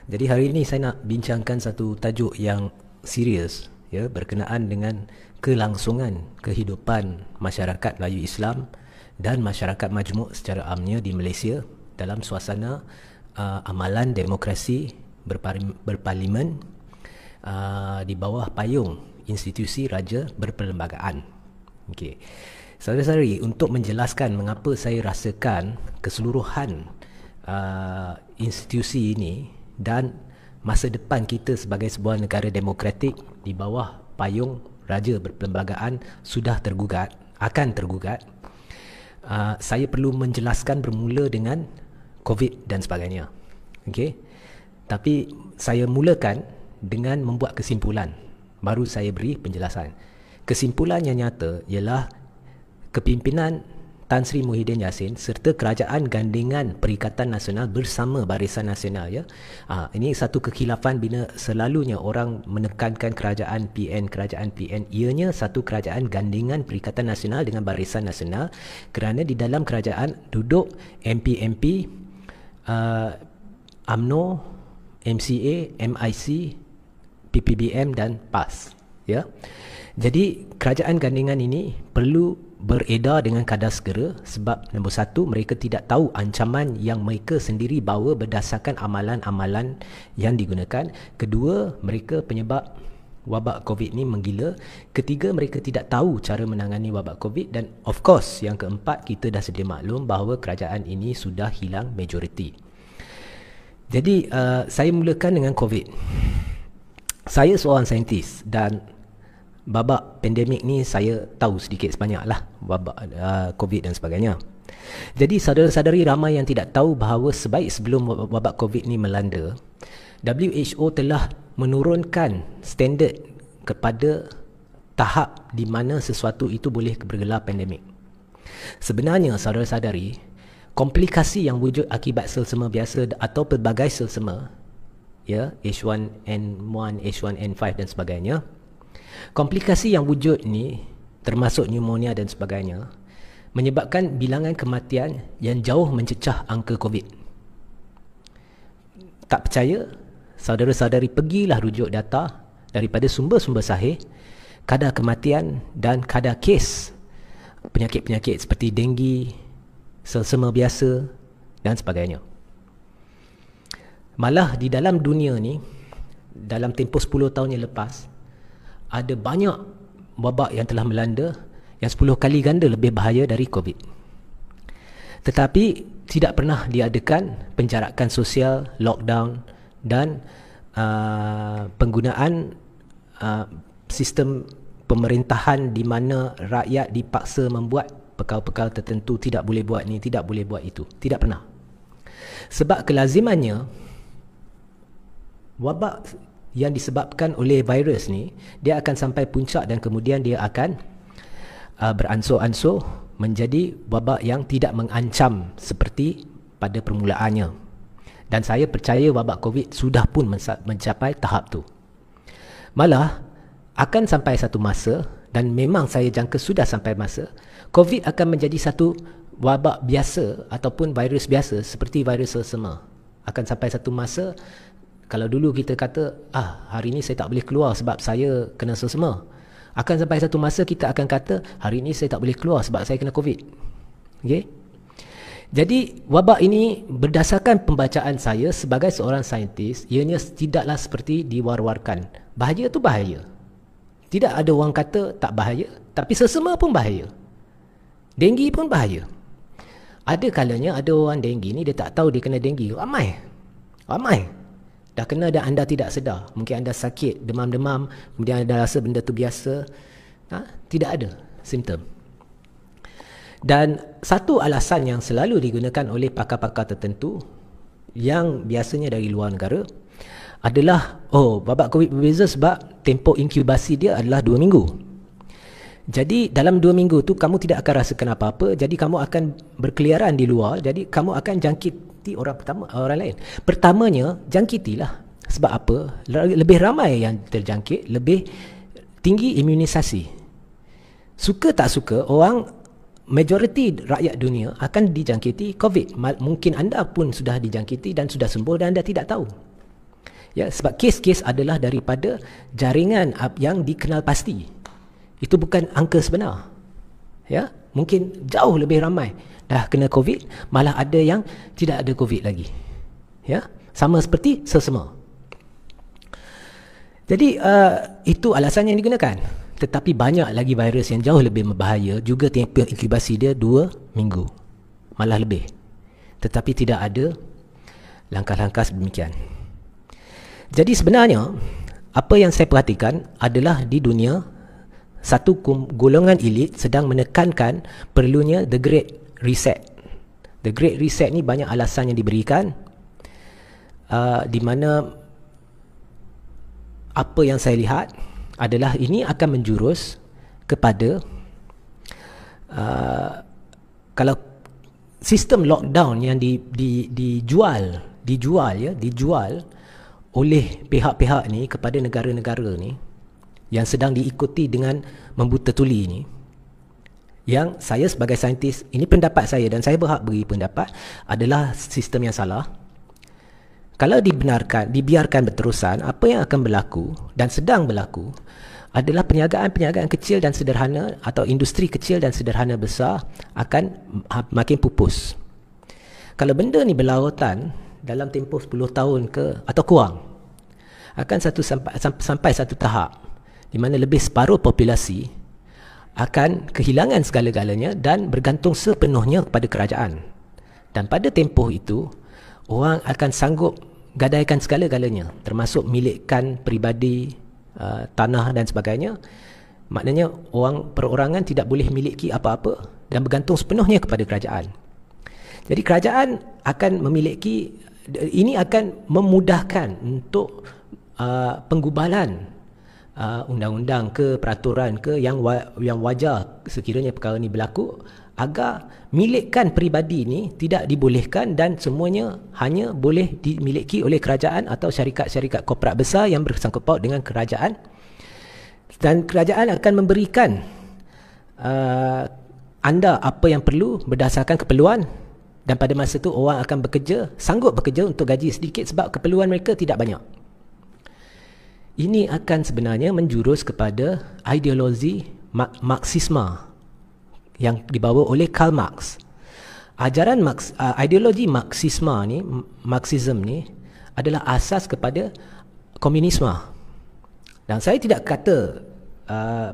Jadi hari ini saya nak bincangkan satu tajuk yang serius, ya, berkenaan dengan kelangsungan kehidupan masyarakat Melayu Islam dan masyarakat majmuk secara amnya di Malaysia dalam suasana amalan demokrasi berparlimen di bawah payung institusi raja berperlembagaan. Okey. Saudara-saudari, untuk menjelaskan mengapa saya rasakan keseluruhan institusi ini dan masa depan kita sebagai sebuah negara demokratik di bawah payung raja berperlembagaan sudah tergugat, akan tergugat, saya perlu menjelaskan bermula dengan COVID dan sebagainya. Okey. Tapi saya mulakan dengan membuat kesimpulan, baru saya beri penjelasan. Kesimpulan yang nyata ialah kepimpinan Tan Sri Muhyiddin Yassin serta kerajaan gandingan Perikatan Nasional bersama Barisan Nasional, ya. Ini satu kekhilafan bila selalunya orang menekankan kerajaan PN, ianya satu kerajaan gandingan Perikatan Nasional dengan Barisan Nasional, kerana di dalam kerajaan duduk MP, UMNO, MCA, MIC, PPBM dan PAS, ya. Jadi kerajaan gandingan ini perlu beredar dengan kadar segera sebab nombor satu, mereka tidak tahu ancaman yang mereka sendiri bawa berdasarkan amalan-amalan yang digunakan. Kedua, mereka penyebab wabak COVID ni menggila. Ketiga, mereka tidak tahu cara menangani wabak COVID. Dan of course, yang keempat, kita dah sedia maklum bahawa kerajaan ini sudah hilang majoriti. Jadi saya mulakan dengan COVID. Saya seorang saintis dan babak pandemik ni saya tahu sedikit sebanyak lah, babak COVID dan sebagainya. Jadi saudara-saudari ramai yang tidak tahu bahawa sebaik sebelum wabak COVID ni melanda, WHO telah menurunkan standard kepada tahap di mana sesuatu itu boleh bergelar pandemik. Sebenarnya saudara-saudari, komplikasi yang wujud akibat selsema biasa atau pelbagai selsema, ya, H1N1, H1N5 dan sebagainya, komplikasi yang wujud ni termasuk pneumonia dan sebagainya menyebabkan bilangan kematian yang jauh mencecah angka COVID. Tak percaya? Saudara-saudari pergilah rujuk data daripada sumber-sumber sahih, kadar kematian dan kadar kes penyakit-penyakit seperti denggi, selsema biasa dan sebagainya. Malah di dalam dunia ni, dalam tempoh 10 tahun yang lepas, ada banyak wabak yang telah melanda yang 10 kali ganda lebih bahaya dari COVID. Tetapi tidak pernah diadakan penjarakan sosial, lockdown dan penggunaan sistem pemerintahan di mana rakyat dipaksa membuat perkara-perkara tertentu, tidak boleh buat ni, tidak boleh buat itu. Tidak pernah. Sebab kelazimannya wabak yang disebabkan oleh virus ni, dia akan sampai puncak dan kemudian dia akan beransur-ansur menjadi wabak yang tidak mengancam seperti pada permulaannya. Dan saya percaya wabak COVID sudah pun mencapai tahap tu. Malah akan sampai satu masa, dan memang saya jangka sudah sampai masa, COVID akan menjadi satu wabak biasa ataupun virus biasa seperti virus selsema. Akan sampai satu masa, kalau dulu kita kata, hari ini saya tak boleh keluar sebab saya kena selsema, akan sampai satu masa kita akan kata, hari ini saya tak boleh keluar sebab saya kena COVID. Okay? Jadi wabak ini berdasarkan pembacaan saya sebagai seorang saintis, ianya tidaklah seperti diwar-warkan. Bahaya tu bahaya. Tidak ada orang kata tak bahaya, tapi selsema pun bahaya. Denggi pun bahaya. Ada kalanya ada orang denggi ni dia tak tahu dia kena denggi. Ramai. Dah kena dan anda tidak sedar. Mungkin anda sakit, demam-demam, kemudian anda rasa benda tu biasa. Tidak ada simptom. Dan satu alasan yang selalu digunakan oleh pakar-pakar tertentu yang biasanya dari luar negara adalah, wabak COVID berbeza sebab tempoh inkubasi dia adalah 2 minggu. Jadi dalam 2 minggu tu kamu tidak akan rasakan apa-apa, jadi kamu akan berkeliaran di luar, jadi kamu akan jangkiti orang lain. Pertamanya, jangkitilah. Sebab apa? Lebih ramai yang terjangkit, lebih tinggi imunisasi. Suka tak suka, majoriti rakyat dunia akan dijangkiti COVID. Mungkin anda pun sudah dijangkiti dan sudah sembuh dan anda tidak tahu. Ya, sebab kes-kes adalah daripada jaringan yang dikenal pasti. Itu bukan angka sebenar. Ya, mungkin jauh lebih ramai dah kena COVID, malah ada yang tidak ada COVID lagi. Ya, sama seperti sesama. Jadi itu alasan yang digunakan. Tetapi banyak lagi virus yang jauh lebih berbahaya, juga tempoh inkubasi dia 2 minggu, malah lebih. Tetapi tidak ada langkah-langkah sedemikian. Jadi sebenarnya apa yang saya perhatikan adalah di dunia satu golongan elit sedang menekankan perlunya the great reset. The great reset ni banyak alasan yang diberikan, di mana apa yang saya lihat adalah ini akan menjurus kepada kalau sistem lockdown yang dijual oleh pihak-pihak ni kepada negara-negara ni yang sedang diikuti dengan membuta tuli ni, yang saya sebagai saintis, ini pendapat saya dan saya berhak beri pendapat, adalah sistem yang salah. Kalau dibiarkan berterusan, apa yang akan berlaku dan sedang berlaku adalah perniagaan-perniagaan kecil dan sederhana atau industri kecil dan sederhana besar akan makin pupus. Kalau benda ni berlarutan dalam tempoh 10 tahun ke atau kurang, akan sampai satu tahap di mana lebih separuh populasi akan kehilangan segala-galanya dan bergantung sepenuhnya kepada kerajaan. Dan pada tempoh itu, orang akan sanggup gadaikan segala-galanya, termasuk milikkan peribadi, tanah dan sebagainya. Maknanya perorangan tidak boleh miliki apa-apa dan bergantung sepenuhnya kepada kerajaan. Jadi kerajaan akan memiliki, ini akan memudahkan untuk penggubalan undang-undang ke peraturan ke yang wajar sekiranya perkara ini berlaku, agar milikkan peribadi ini tidak dibolehkan dan semuanya hanya boleh dimiliki oleh kerajaan atau syarikat-syarikat korporat besar yang bersangkut paut dengan kerajaan. Dan kerajaan akan memberikan anda apa yang perlu berdasarkan keperluan, dan pada masa itu orang akan sanggup bekerja untuk gaji sedikit sebab keperluan mereka tidak banyak. Ini akan sebenarnya menjurus kepada ideologi Marxisme yang dibawa oleh Karl Marx. Ajaran ideologi Marxism ni adalah asas kepada komunisme. Dan saya tidak kata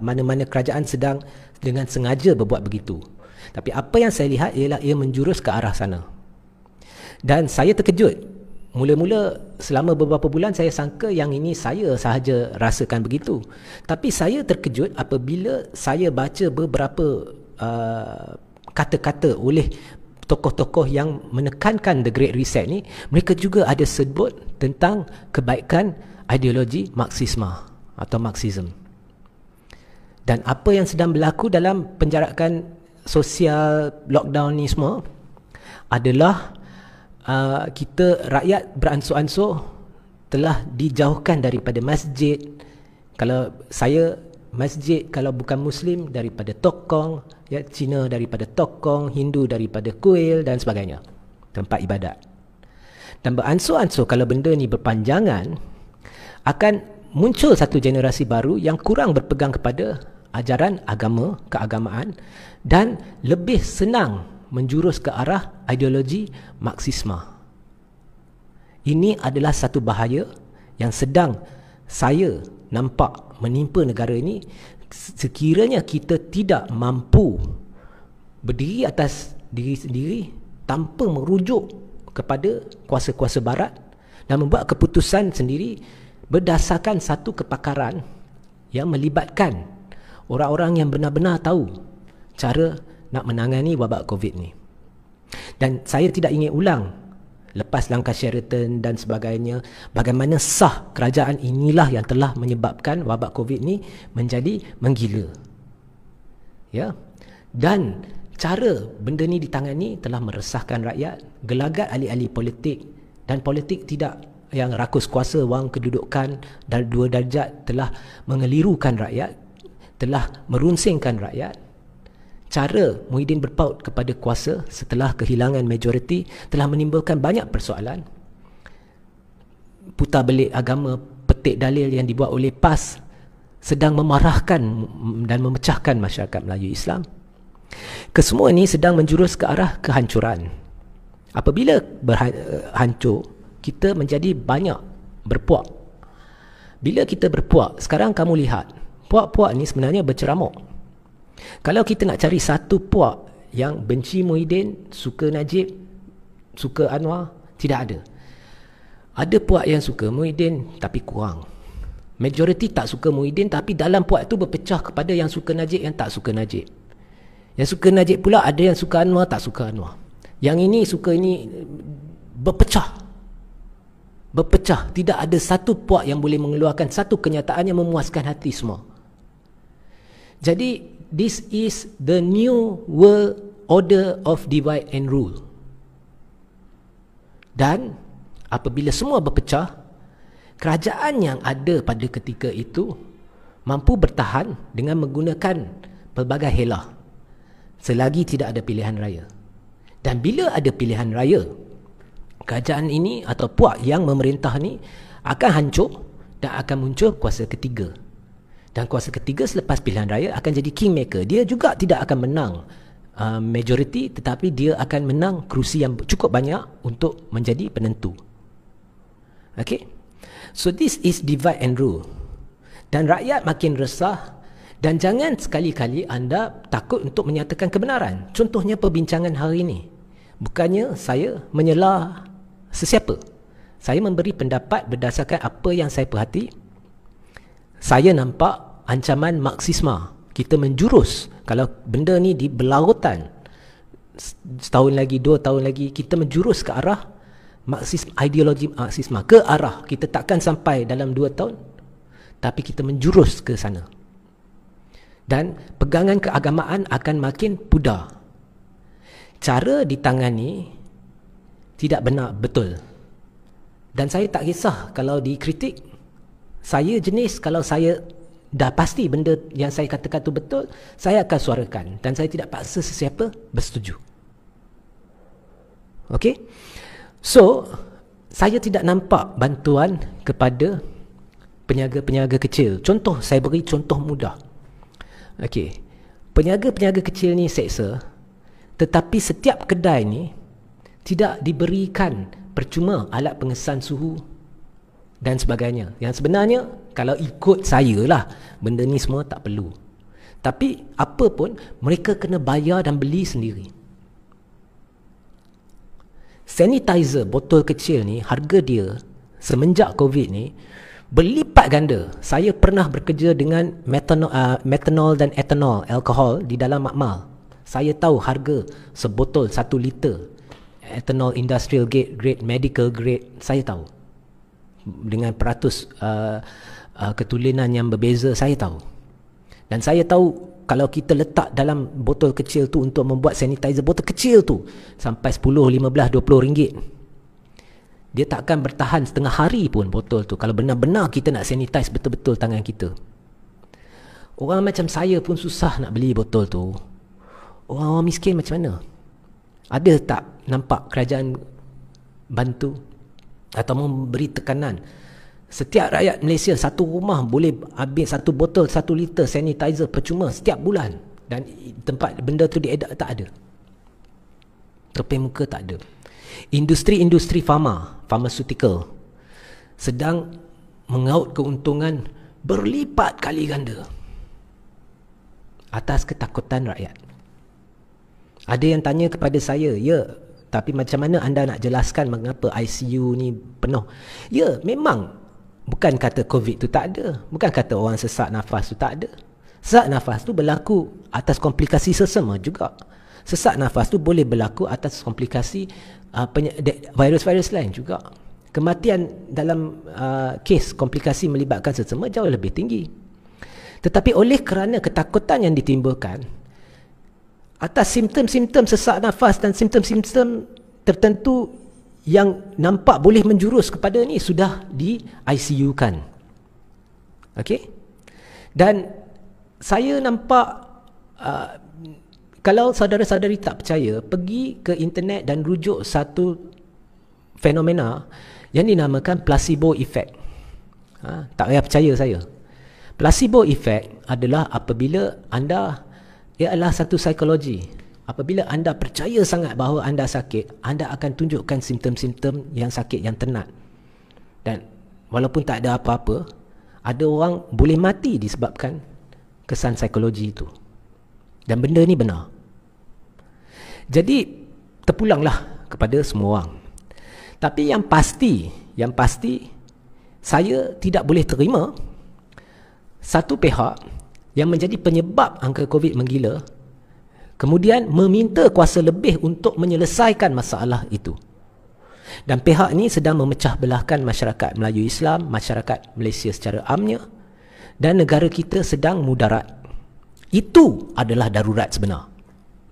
mana-mana kerajaan sedang dengan sengaja berbuat begitu. Tapi apa yang saya lihat ialah ia menjurus ke arah sana. Dan saya terkejut. Mula-mula selama beberapa bulan saya sangka yang ini saya sahaja rasakan begitu. Tapi saya terkejut apabila saya baca beberapa kata-kata oleh tokoh-tokoh yang menekankan the great reset ni. Mereka juga ada sebut tentang kebaikan ideologi Marxisme atau Marxism. Dan apa yang sedang berlaku dalam penjarakan sosial lockdown ni semua adalah kita rakyat beransur-ansur telah dijauhkan daripada masjid. Kalau saya masjid, kalau bukan Muslim daripada tokong, ya, Cina daripada tokong, Hindu daripada kuil dan sebagainya, tempat ibadat. Dan beransur-ansur kalau benda ni berpanjangan, akan muncul satu generasi baru yang kurang berpegang kepada ajaran agama, keagamaan, dan lebih senang menjurus ke arah ideologi Marxisme. Ini adalah satu bahaya yang sedang saya nampak menimpa negara ini sekiranya kita tidak mampu berdiri atas diri sendiri tanpa merujuk kepada kuasa-kuasa barat dan membuat keputusan sendiri berdasarkan satu kepakaran yang melibatkan orang-orang yang benar-benar tahu cara nak menangani wabak COVID ni. Dan saya tidak ingin ulang lepas langkah Sheraton dan sebagainya, bagaimana sah kerajaan inilah yang telah menyebabkan wabak COVID ni menjadi menggila. Ya. Dan cara benda ni ditangani telah meresahkan rakyat, gelagat ahli-ahli politik, dan politik tidak yang rakus kuasa wang kedudukan dan 2 darjat telah mengelirukan rakyat, telah merunsingkan rakyat. Cara Muhyiddin berpaut kepada kuasa setelah kehilangan majoriti telah menimbulkan banyak persoalan. putar belik agama, petik dalil yang dibuat oleh PAS sedang memarahkan dan memecahkan masyarakat Melayu Islam. Kesemua ini sedang menjurus ke arah kehancuran. Apabila hancur, kita menjadi banyak berpuak. Bila kita berpuak, sekarang kamu lihat, puak-puak ni sebenarnya berceramuk. Kalau kita nak cari satu puak yang benci Muhyiddin, suka Najib, suka Anwar, tidak ada. Ada puak yang suka Muhyiddin tapi kurang. Majoriti tak suka Muhyiddin, tapi dalam puak itu berpecah kepada yang suka Najib, yang tak suka Najib. Yang suka Najib pula ada yang suka Anwar, tak suka Anwar. Yang ini suka ini, berpecah. Berpecah. Tidak ada satu puak yang boleh mengeluarkan satu kenyataan yang memuaskan hati semua. Jadi, this is the new world order of divide and rule. Dan apabila semua berpecah, kerajaan yang ada pada ketika itu mampu bertahan dengan menggunakan pelbagai helah selagi tidak ada pilihan raya. Dan bila ada pilihan raya, kerajaan ini atau puak yang memerintah ni akan hancur dan akan muncul kuasa ketiga. Dan kuasa ketiga selepas pilihan raya akan jadi kingmaker. Dia juga tidak akan menang majority, tetapi dia akan menang kerusi yang cukup banyak untuk menjadi penentu. Okay? So this is divide and rule. Dan rakyat makin resah, dan jangan sekali-kali anda takut untuk menyatakan kebenaran. Contohnya perbincangan hari ini. Bukannya saya menyela sesiapa. Saya memberi pendapat berdasarkan apa yang saya perhati. Saya nampak ancaman Marxisme. Kita menjurus. Kalau benda ni di berlarutan, setahun lagi, 2 tahun lagi, kita menjurus ke arah Marxisme, ideologi Marxisme, ke arah, kita takkan sampai dalam 2 tahun, tapi kita menjurus ke sana. Dan pegangan keagamaan akan makin pudar. Cara ditangani tidak benar betul. Dan saya tak kisah kalau dikritik. Saya jenis kalau saya dah pasti benda yang saya katakan tu betul, saya akan suarakan. Dan saya tidak paksa sesiapa bersetuju. Okey? So, saya tidak nampak bantuan kepada peniaga-peniaga kecil. Contoh, saya beri contoh mudah. Okey. Peniaga-peniaga kecil ni seksa, tetapi setiap kedai ni tidak diberikan percuma alat pengesan suhu dan sebagainya. Yang sebenarnya, kalau ikut saya lah, benda ni semua tak perlu. Tapi, apa pun, mereka kena bayar dan beli sendiri. Sanitizer botol kecil ni, harga dia semenjak COVID ni berlipat ganda. Saya pernah bekerja dengan metanol dan etanol, alkohol di dalam makmal. Saya tahu harga sebotol 1 liter etanol industrial grade, medical grade, saya tahu. Dengan peratus ketulinan yang berbeza, saya tahu. Dan saya tahu kalau kita letak dalam botol kecil tu untuk membuat sanitizer, botol kecil tu sampai 10, 15, 20 ringgit, dia tak akan bertahan setengah hari pun botol tu, kalau benar-benar kita nak sanitize betul-betul tangan kita. Orang macam saya pun susah nak beli botol tu. Orang-orang miskin macam mana? Ada tak nampak kerajaan bantu atau memberi tekanan? Setiap rakyat Malaysia, satu rumah boleh ambil 1 botol 1 liter sanitizer percuma setiap bulan. Dan tempat benda tu diedak tak ada. Topeng muka tak ada. Industri-industri pharmaceutical sedang mengaut keuntungan berlipat kali ganda atas ketakutan rakyat. Ada yang tanya kepada saya, ya, tapi macam mana anda nak jelaskan mengapa ICU ni penuh? Ya, memang bukan kata COVID tu tak ada, bukan kata orang sesak nafas tu tak ada. Sesak nafas tu berlaku atas komplikasi sesama juga. Sesak nafas tu boleh berlaku atas komplikasi virus-virus lain juga. Kematian dalam kes komplikasi melibatkan sesama jauh lebih tinggi. Tetapi oleh kerana ketakutan yang ditimbulkan atas simptom-simptom sesak nafas dan simptom-simptom tertentu yang nampak boleh menjurus kepada ni, sudah di ICU kan. Okey? Dan saya nampak kalau saudara-saudari tak percaya, pergi ke internet dan rujuk satu fenomena yang dinamakan placebo effect. Tak payah percaya saya. Placebo effect adalah apabila anda, ia adalah satu psikologi. Apabila anda percaya sangat bahawa anda sakit, anda akan tunjukkan simptom-simptom yang sakit yang tenat. Dan walaupun tak ada apa-apa, ada orang boleh mati disebabkan kesan psikologi itu. Dan benda ni benar. Jadi terpulanglah kepada semua orang. Tapi yang pasti saya tidak boleh terima satu pihak yang menjadi penyebab angka COVID menggila kemudian meminta kuasa lebih untuk menyelesaikan masalah itu. Dan pihak ini sedang memecah belahkan masyarakat Melayu Islam, masyarakat Malaysia secara amnya, dan negara kita sedang mudarat. Itu adalah darurat sebenar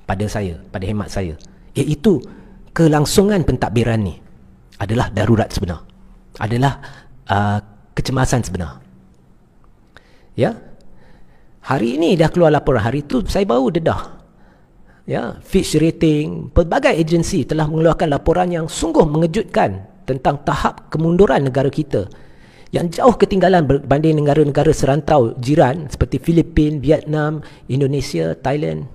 pada saya, pada hemat saya. Iaitu kelangsungan pentadbiran ni adalah darurat sebenar. Adalah kecemasan sebenar. Ya. Hari ini dah keluar laporan, hari itu saya baru dedah. Ya, Fitch Rating, pelbagai agensi telah mengeluarkan laporan yang sungguh mengejutkan tentang tahap kemunduran negara kita yang jauh ketinggalan berbanding negara-negara serantau jiran seperti Filipina, Vietnam, Indonesia, Thailand.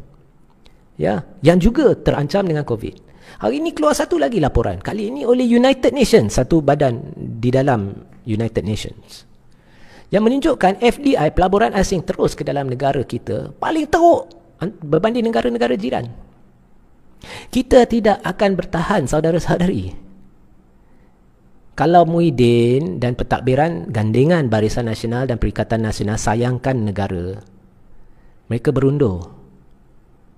Ya, yang juga terancam dengan COVID. Hari ini keluar satu lagi laporan, kali ini oleh United Nations, satu badan di dalam United Nations, yang menunjukkan FDI, pelaburan asing terus ke dalam negara kita paling teruk berbanding negara-negara jiran. Kita tidak akan bertahan, saudara-saudari, kalau Muhyiddin dan pentadbiran gandengan Barisan Nasional dan Perikatan Nasional sayangkan negara, mereka berundur.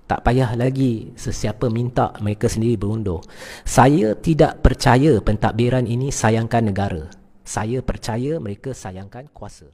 Tak payah lagi sesiapa minta, mereka sendiri berundur. Saya tidak percaya pentadbiran ini sayangkan negara. Saya percaya mereka sayangkan kuasa.